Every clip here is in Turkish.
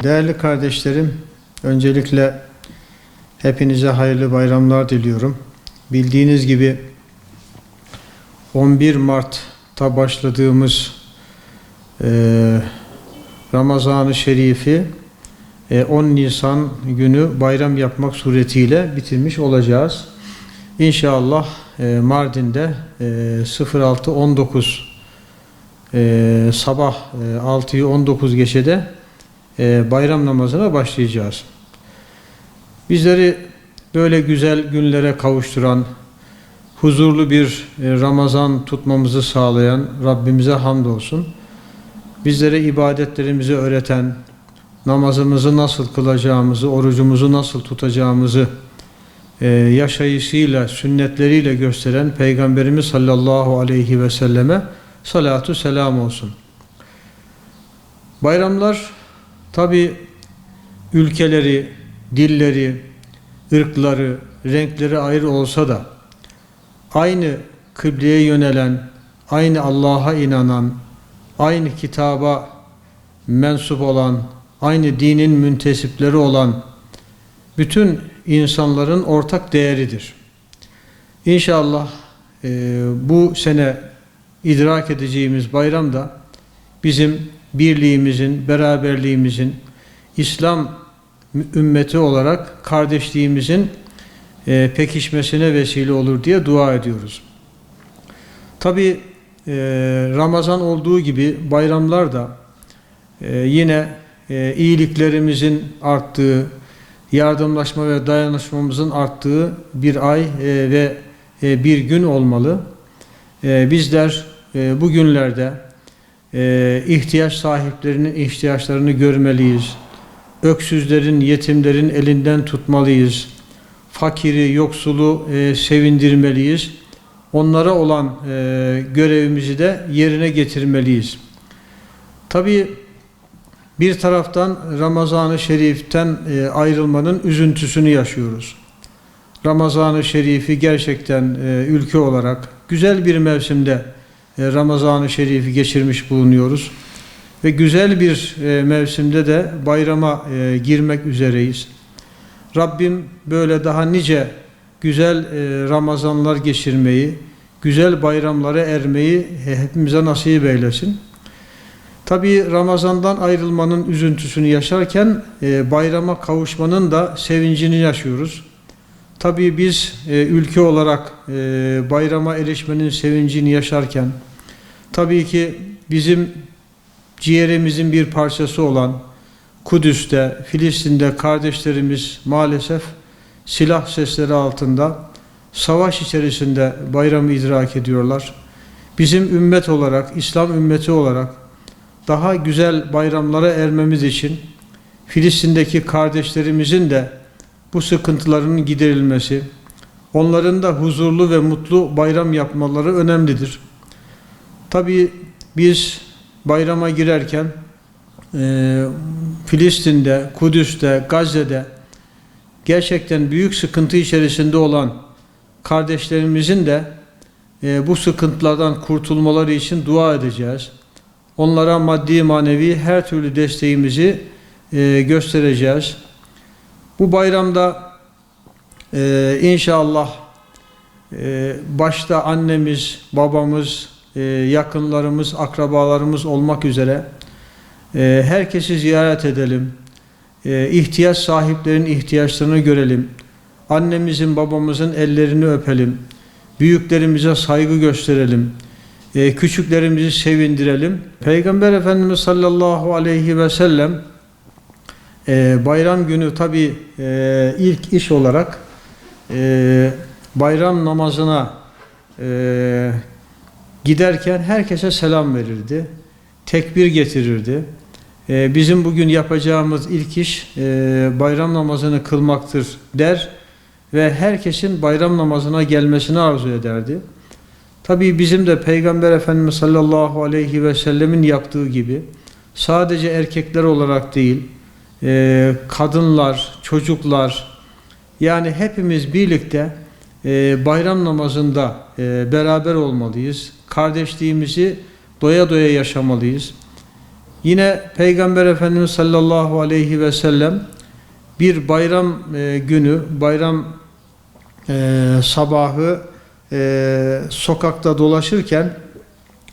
Değerli kardeşlerim, öncelikle hepinize hayırlı bayramlar diliyorum. Bildiğiniz gibi 11 Mart'ta başladığımız Ramazan-ı Şerif'i 10 Nisan günü bayram yapmak suretiyle bitirmiş olacağız. İnşallah Mardin'de 06.19 sabah 6'yı 19 geçede bayram namazına başlayacağız. Bizleri böyle güzel günlere kavuşturan, huzurlu bir Ramazan tutmamızı sağlayan Rabbimize hamdolsun. Bizlere ibadetlerimizi öğreten, namazımızı nasıl kılacağımızı, orucumuzu nasıl tutacağımızı yaşayışıyla, sünnetleriyle gösteren Peygamberimiz sallallahu aleyhi ve selleme salatu selam olsun. Bayramlar tabi ülkeleri, dilleri, ırkları, renkleri ayrı olsa da aynı kıbleye yönelen, aynı Allah'a inanan, aynı kitaba mensup olan, aynı dinin müntesipleri olan bütün insanların ortak değeridir. İnşallah bu sene idrak edeceğimiz bayram da bizim birliğimizin, beraberliğimizin, İslam ümmeti olarak kardeşliğimizin pekişmesine vesile olur diye dua ediyoruz. Tabi Ramazan olduğu gibi bayramlar da yine iyiliklerimizin arttığı, yardımlaşma ve dayanışmamızın arttığı bir ay ve bir gün olmalı. Bizler bu günlerde ihtiyaç sahiplerinin ihtiyaçlarını görmeliyiz. Öksüzlerin, yetimlerin elinden tutmalıyız. Fakiri, yoksulu sevindirmeliyiz. Onlara olan görevimizi de yerine getirmeliyiz. Tabii bir taraftan Ramazan-ı Şerif'ten ayrılmanın üzüntüsünü yaşıyoruz. Ramazan-ı Şerif'i gerçekten ülke olarak güzel bir mevsimde Ramazan-ı Şerif'i geçirmiş bulunuyoruz. Ve güzel bir mevsimde de bayrama girmek üzereyiz. Rabbim böyle daha nice güzel Ramazanlar geçirmeyi, güzel bayramlara ermeyi hepimize nasip eylesin. Tabii Ramazan'dan ayrılmanın üzüntüsünü yaşarken bayrama kavuşmanın da sevincini yaşıyoruz. Tabii biz ülke olarak bayrama erişmenin sevincini yaşarken, tabii ki bizim ciğerimizin bir parçası olan Kudüs'te, Filistin'de kardeşlerimiz maalesef silah sesleri altında, savaş içerisinde bayramı idrak ediyorlar. Bizim ümmet olarak, İslam ümmeti olarak daha güzel bayramlara ermemiz için Filistin'deki kardeşlerimizin de bu sıkıntılarının giderilmesi, onların da huzurlu ve mutlu bayram yapmaları önemlidir. Tabii biz bayrama girerken Filistin'de, Kudüs'te, Gazze'de gerçekten büyük sıkıntı içerisinde olan kardeşlerimizin de bu sıkıntılardan kurtulmaları için dua edeceğiz. Onlara maddi manevi her türlü desteğimizi göstereceğiz. Bu bayramda inşallah başta annemiz, babamız, yakınlarımız, akrabalarımız olmak üzere herkesi ziyaret edelim. İhtiyaç sahiplerinin ihtiyaçlarını görelim. Annemizin, babamızın ellerini öpelim. Büyüklerimize saygı gösterelim. Küçüklerimizi sevindirelim. Peygamber Efendimiz sallallahu aleyhi ve sellem bayram günü tabi ilk iş olarak bayram namazına giderken herkese selam verirdi. Tekbir getirirdi. Bizim bugün yapacağımız ilk iş bayram namazını kılmaktır der ve herkesin bayram namazına gelmesini arzu ederdi. Tabii bizim de Peygamber Efendimiz sallallahu aleyhi ve sellemin yaptığı gibi sadece erkekler olarak değil, kadınlar, çocuklar, yani hepimiz birlikte bayram namazında beraber olmalıyız. Kardeşliğimizi doya doya yaşamalıyız. Yine Peygamber Efendimiz sallallahu aleyhi ve sellem bir bayram günü, bayram sabahı sokakta dolaşırken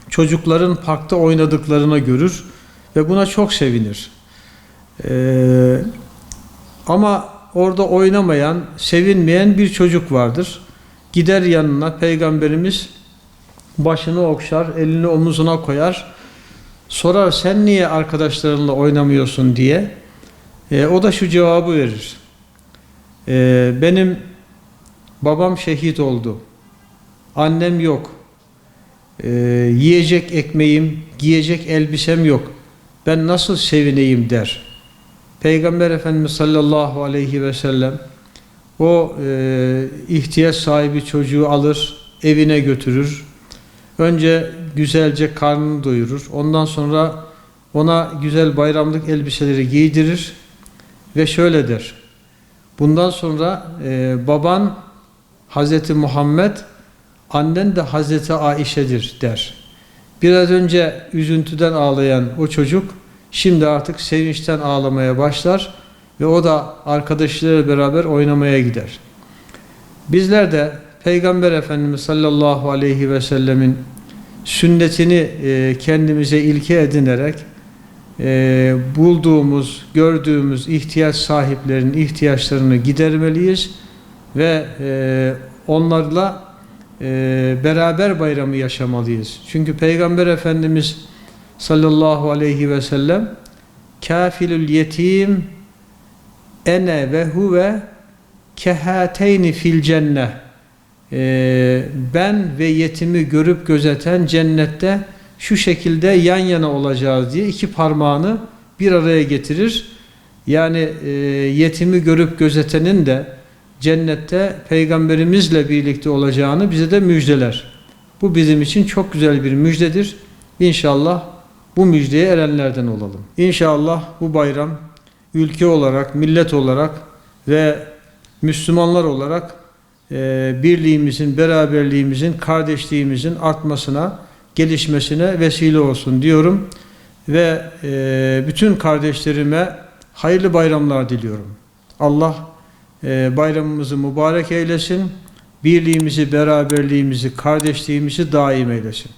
çocukların parkta oynadıklarını görür ve buna çok sevinir. Ama orada oynamayan, sevinmeyen bir çocuk vardır. Gider yanına, Peygamberimiz başını okşar, elini omuzuna koyar. Sorar, sen niye arkadaşlarınla oynamıyorsun diye. O da şu cevabı verir. Benim babam şehit oldu. Annem yok. Yiyecek ekmeğim, giyecek elbisem yok. Ben nasıl sevineyim der. Peygamber Efendimiz sallallahu aleyhi ve sellem o ihtiyaç sahibi çocuğu alır, evine götürür. Önce güzelce karnını doyurur. Ondan sonra ona güzel bayramlık elbiseleri giydirir ve şöyle der. Bundan sonra baban Hazreti Muhammed, annen de Hazreti Aişe'dir der. Biraz önce üzüntüden ağlayan o çocuk şimdi artık sevinçten ağlamaya başlar ve o da arkadaşlarıyla beraber oynamaya gider. Bizler de Peygamber Efendimiz sallallahu aleyhi ve sellemin sünnetini kendimize ilke edinerek bulduğumuz, gördüğümüz ihtiyaç sahiplerinin ihtiyaçlarını gidermeliyiz ve onlarla beraber bayramı yaşamalıyız. Çünkü Peygamber Efendimiz sallallahu aleyhi ve sellem kafilül yetim ene ve huve kehateyni fil cenneh, ben ve yetimi görüp gözeten cennette şu şekilde yan yana olacağız diye iki parmağını bir araya getirir. Yani yetimi görüp gözetenin de cennette Peygamberimizle birlikte olacağını bize de müjdeler. Bu bizim için çok güzel bir müjdedir. İnşallah bu müjdeye erenlerden olalım. İnşallah bu bayram ülke olarak, millet olarak ve Müslümanlar olarak birliğimizin, beraberliğimizin, kardeşliğimizin artmasına, gelişmesine vesile olsun diyorum. Ve bütün kardeşlerime hayırlı bayramlar diliyorum. Allah bayramımızı mübarek eylesin. Birliğimizi, beraberliğimizi, kardeşliğimizi daim eylesin.